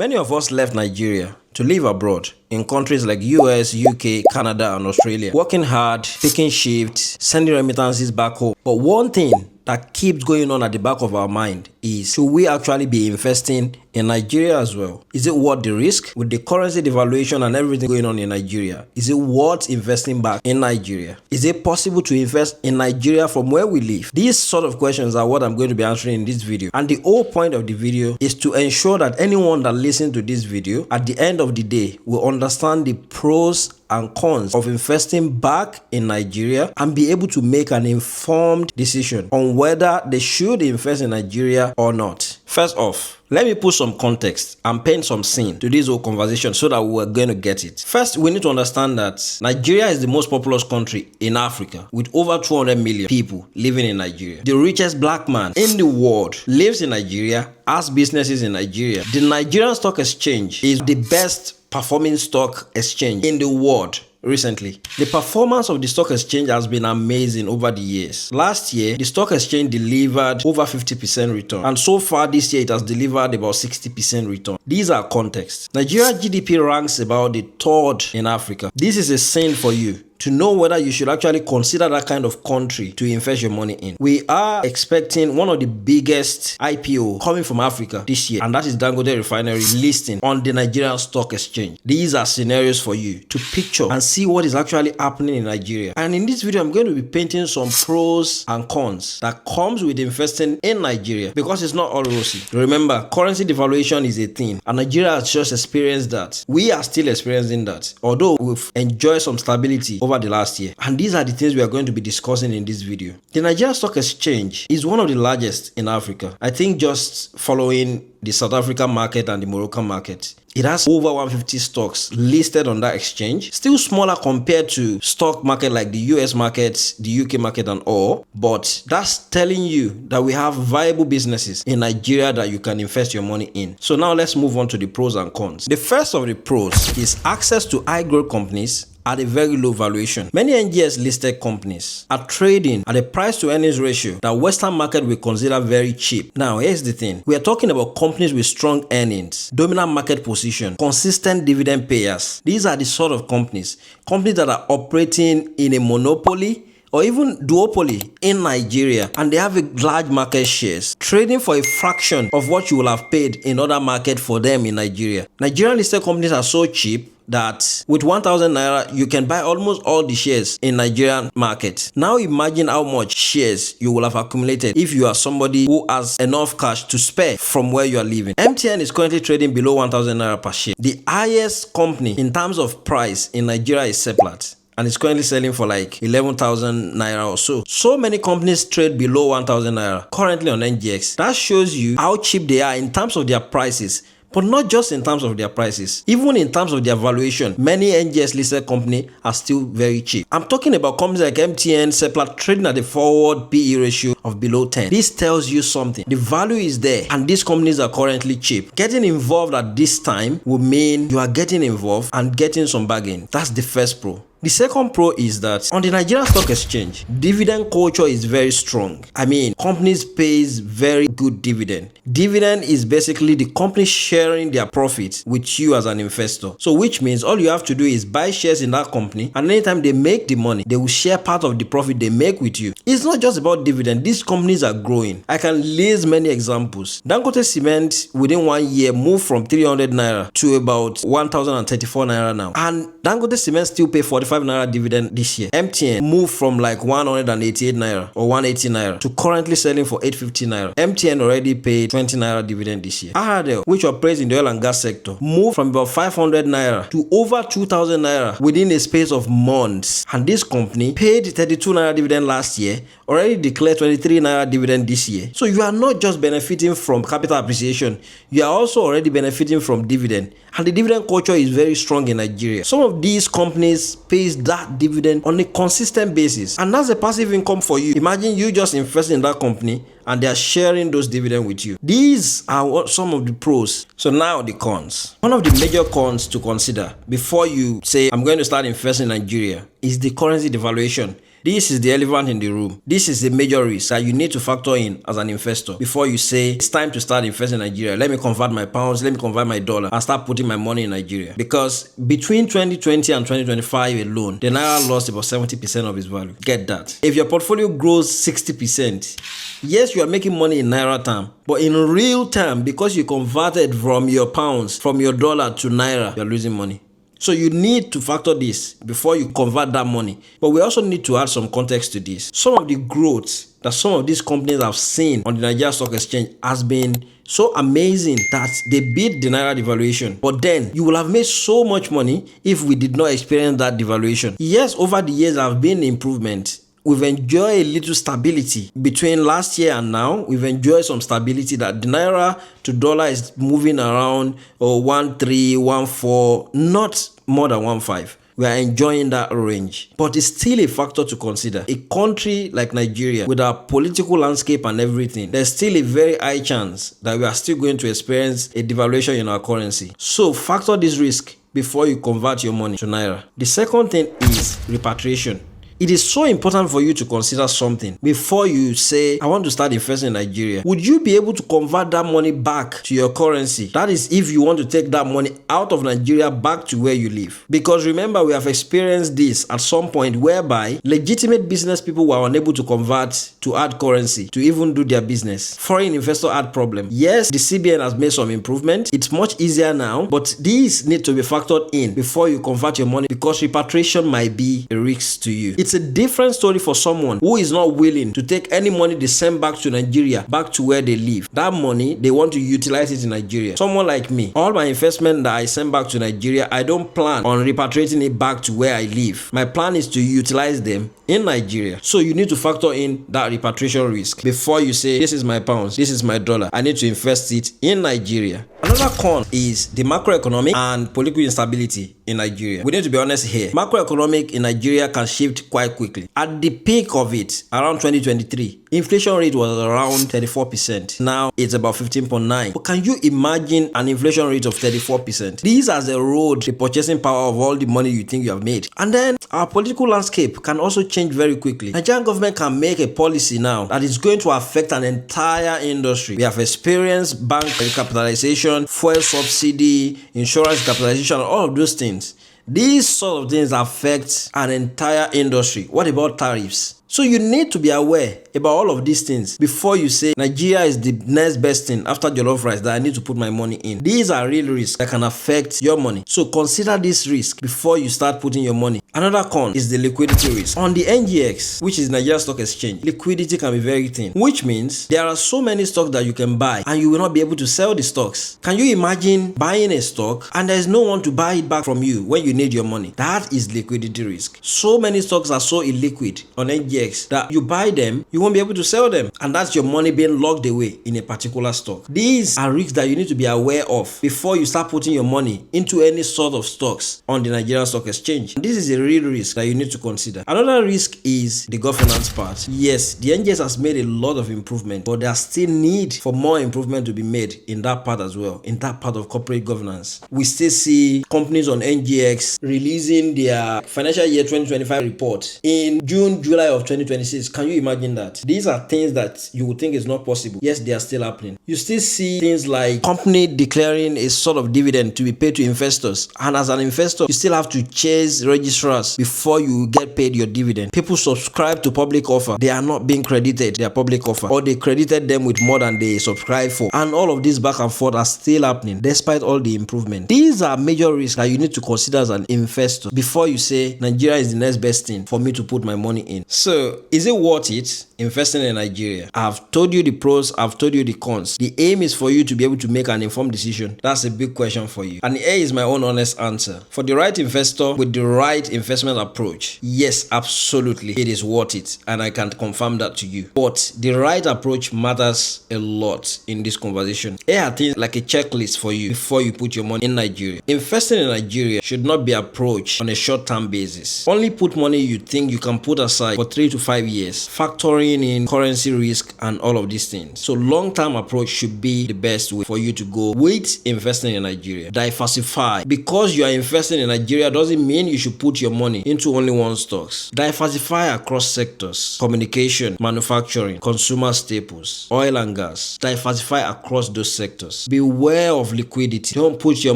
Many of us left Nigeria to live abroad in countries like US, UK, Canada, and Australia, working hard, picking shifts, sending remittances back home. But one thing that keeps going on at the back of our mind is, should we actually be investing in Nigeria as well? Is it worth the risk? With the currency devaluation and everything going on in Nigeria, is it worth investing back in Nigeria? Is it possible to invest in Nigeria from where we live? These sort of questions are what I'm going to be answering in this video. And the whole point of the video is to ensure that anyone that listens to this video, at the end of the day, will understand the pros and cons of investing back in Nigeria and be able to make an informed decision on whether they should invest in Nigeria or not. First off, let me put some context and paint some scene to this whole conversation so that we're going to get it. First, we need to understand that Nigeria is the most populous country in Africa with over 200 million people living in Nigeria. The richest black man in the world lives in Nigeria, has businesses in Nigeria. The Nigerian Stock Exchange is the best performing stock exchange in the world. Recently, the performance of the stock exchange has been amazing over the years. Last year, the stock exchange delivered over 50% return, and so far this year it has delivered about 60% return. These are contexts. Nigeria GDP ranks about the third in Africa. This is a sign for you to know whether you should actually consider that kind of country to invest your money in. We are expecting one of the biggest IPO coming from Africa this year, and that is Dangote Refinery listing on the Nigerian Stock Exchange. These are scenarios for you to picture and see what is actually happening in Nigeria. And in this video, I'm going to be painting some pros and cons that comes with investing in Nigeria, because it's not all rosy. Remember, currency devaluation is a thing, and Nigeria has just experienced that. We are still experiencing that, although we've enjoyed some stability over the last year. And these are the things we are going to be discussing in this video. The Nigerian Stock Exchange is one of the largest in Africa. I think just following the South African market and the Moroccan market. It has over 150 stocks listed on that exchange. Still smaller compared to stock market like the US market, the UK market and all. But that's telling you that we have viable businesses in Nigeria that you can invest your money in. So now let's move on to the pros and cons. The first of the pros is access to high growth companies at a very low valuation. Many NGX listed companies are trading at a price to earnings ratio that Western market will consider very cheap. Now, here's the thing. We are talking about companies with strong earnings, dominant market position, consistent dividend payers. These are the sort of companies that are operating in a monopoly or even duopoly in Nigeria, and they have a large market shares, trading for a fraction of what you will have paid in other market for them in Nigeria. Nigerian listed companies are so cheap that with 1,000 naira, you can buy almost all the shares in Nigerian market. Now imagine how much shares you will have accumulated if you are somebody who has enough cash to spare from where you are living. MTN is currently trading below 1,000 naira per share. The highest company in terms of price in Nigeria is Seplat, and it's currently selling for like 11,000 naira or so. So many companies trade below 1,000 naira currently on NGX. That shows you how cheap they are in terms of their prices. But not just in terms of their prices, even in terms of their valuation, many NGX listed companies are still very cheap. I'm talking about companies like MTN, Seplat trading at a forward PE ratio of below 10. This tells you something. The value is there and these companies are currently cheap. Getting involved at this time will mean you are getting involved and getting some bargain. That's the first pro. The second pro is that on the Nigerian Stock Exchange, dividend culture is very strong. I mean, companies pays very good dividend. Dividend is basically the company sharing their profits with you as an investor. So which means all you have to do is buy shares in that company, and anytime they make the money, they will share part of the profit they make with you. It's not just about dividend. These companies are growing. I can list many examples. Dangote Cement within 1 year moved from 300 naira to about 1,034 naira now. And Dangote Cement still pay 45 naira dividend this year. MTN moved from like 188 naira or 180 naira to currently selling for 850 naira. MTN already paid 20 naira dividend this year. Ahadel, which operates in the oil and gas sector, moved from about 500 naira to over 2,000 naira within a space of months. And this company paid 32 naira dividend last year, already declared 23 naira dividend this year. So you are not just benefiting from capital appreciation, you are also already benefiting from dividend. And the dividend culture is very strong in Nigeria. Some of these companies pays that dividend on a consistent basis, and that's a passive income for you. Imagine you just invest in that company and they are sharing those dividends with you. These are some of the pros. So now the cons. One of the major cons to consider before you say I'm going to start investing in Nigeria is the currency devaluation. This is the elephant in the room. This is a major risk that you need to factor in as an investor before you say it's time to start investing in Nigeria. Let me convert my pounds, let me convert my dollar and start putting my money in Nigeria. Because between 2020 and 2025 alone, the Naira lost about 70% of its value. Get that. If your portfolio grows 60%, yes, you are making money in Naira term, but in real time, because you converted from your pounds, from your dollar to Naira, you're losing money. So you need to factor this before you convert that money. But we also need to add some context to this. Some of the growth that some of these companies have seen on the Nigerian Stock Exchange has been so amazing that they beat the Naira devaluation. But then you will have made so much money if we did not experience that devaluation. Yes, over the years there have been improvement. We've enjoyed a little stability between last year and now. We've enjoyed some stability that the Naira to dollar is moving around 1.3, 1.4, not more than 1.5. We are enjoying that range, but it's still a factor to consider. A country like Nigeria, with our political landscape and everything, there's still a very high chance that we are still going to experience a devaluation in our currency. So factor this risk before you convert your money to Naira. The second thing is repatriation. It is so important for you to consider something before you say, I want to start investing in Nigeria. Would you be able to convert that money back to your currency? That is if you want to take that money out of Nigeria back to where you live. Because remember, we have experienced this at some point whereby legitimate business people were unable to convert to hard currency to even do their business. Foreign investor had problem. Yes, the CBN has made some improvement. It's much easier now, but these need to be factored in before you convert your money because repatriation might be a risk to you. It's a different story for someone who is not willing to take any money they send back to Nigeria, back to where they live. That money, they want to utilize it in Nigeria. Someone like me, all my investment that I send back to Nigeria, I don't plan on repatriating it back to where I live. My plan is to utilize them in Nigeria. So you need to factor in that repatriation risk before you say, this is my pounds, this is my dollar, I need to invest it in Nigeria. Another con is the macroeconomic and political instability in Nigeria. We need to be honest here. Macroeconomic in Nigeria can shift quite quickly. At the peak of it, around 2023, inflation rate was around 34%. Now it's about 15.9. But can you imagine an inflation rate of 34%? These are the road the purchasing power of all the money you think you have made. And then our political landscape can also change very quickly. Nigerian government can make a policy now that is going to affect an entire industry. We have experienced bank recapitalization, fuel subsidy, insurance capitalization, all of those things. These sort of things affect an entire industry. What about tariffs? So you need to be aware about all of these things before you say Nigeria is the next best thing after jollof rice that I need to put my money in. These are real risks that can affect your money. So consider this risk before you start putting your money. Another con is the liquidity risk. On the NGX, which is Nigerian Stock Exchange, liquidity can be very thin, which means there are so many stocks that you can buy and you will not be able to sell the stocks. Can you imagine buying a stock and there is no one to buy it back from you when you need your money? That is liquidity risk. So many stocks are so illiquid on NGX that you buy them, you won't be able to sell them, and that's your money being locked away in a particular stock. These are risks that you need to be aware of before you start putting your money into any sort of stocks on the Nigerian Stock Exchange. This is a real risk that you need to consider. Another risk is the governance part. Yes, the NGX has made a lot of improvement, but there's still need for more improvement to be made in that part as well, in that part of corporate governance. We still see companies on NGX releasing their financial year 2025 report in June, July of 2026. Can you imagine that? These are things that you would think is not possible. Yes, they are still happening. You still see things like company declaring a sort of dividend to be paid to investors, and as an investor you still have to chase registrars before you get paid your dividend. People subscribe to public offer, they are not being credited their public offer, or they credited them with more than they subscribed for, and all of this back and forth are still happening despite all the improvement. These are major risks that you need to consider as an investor before you say Nigeria is the next best thing for me to put my money in. So is it worth it investing in Nigeria? I've told you the pros, I've told you the cons. The aim is for you to be able to make an informed decision. That's a big question for you, and here is my own honest answer. For the right investor with the right investment approach, yes, absolutely it is worth it, and I can confirm that to you. But the right approach matters a lot in this conversation. Here are things like a checklist for you before you put your money in Nigeria. Investing in Nigeria should not be approached on a short-term basis. Only put money you think you can put aside for 3 to 5 years, factoring factoring in currency risk and all of these things. So long-term approach should be the best way for you to go with investing in Nigeria. Diversify. Because you are investing in Nigeria doesn't mean you should put your money into only one stocks. Diversify across sectors: communication, manufacturing, consumer staples, oil and gas. Diversify across those sectors. Beware of liquidity. Don't put your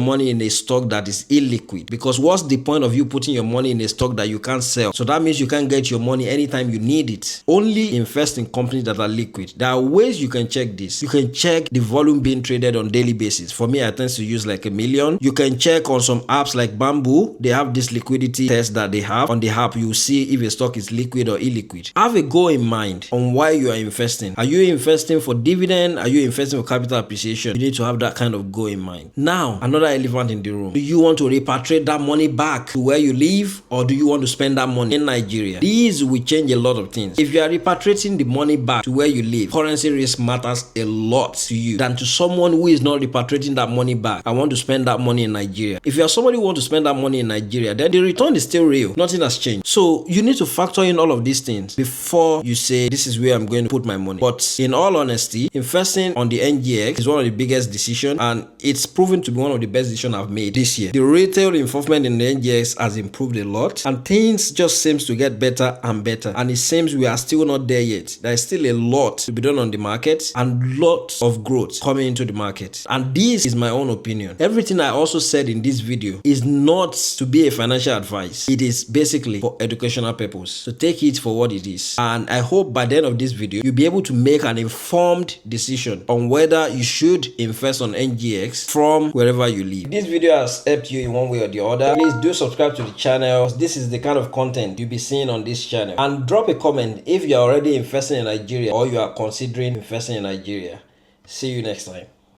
money in a stock that is illiquid, because what's the point of you putting your money in a stock that you can't sell? So that means you can't get your money anytime you need it. Only invest in companies that are liquid. There are ways you can check this. You can check the volume being traded on daily basis. For me, I tend to use like 1 million. You can check on some apps like Bamboo. They have this liquidity test that they have. On the app, you see if a stock is liquid or illiquid. Have a goal in mind on why you are investing. Are you investing for dividend? Are you investing for capital appreciation? You need to have that kind of goal in mind. Now, another elephant in the room. Do you want to repatriate that money back to where you live, or do you want to spend that money in Nigeria? These will change a lot of things. If you are repatriating the money back to where you live, currency risk matters a lot to you than to someone who is not repatriating that money back. I want to spend that money in Nigeria. If you are somebody who wants to spend that money in Nigeria, then the return is still real. Nothing has changed. So you need to factor in all of these things before you say this is where I'm going to put my money. But in all honesty, investing on the NGX is one of the biggest decisions, and it's proven to be one of the best decisions I've made this year. The retail involvement in the NGX has improved a lot, and things just seems to get better and better. And it seems we are still not there yet. There is still a lot to be done on the market and lots of growth coming into the market. And this is my own opinion. Everything I also said in this video is not to be a financial advice. It is basically for educational purpose. So take it for what it is. And I hope by the end of this video, you'll be able to make an informed decision on whether you should invest on NGX from wherever you live. If this video has helped you in one way or the other, please do subscribe to the channel. This is the kind of content you'll be seeing on this channel. And drop a comment if you're already investing in Nigeria or you are considering investing in Nigeria. See you next time.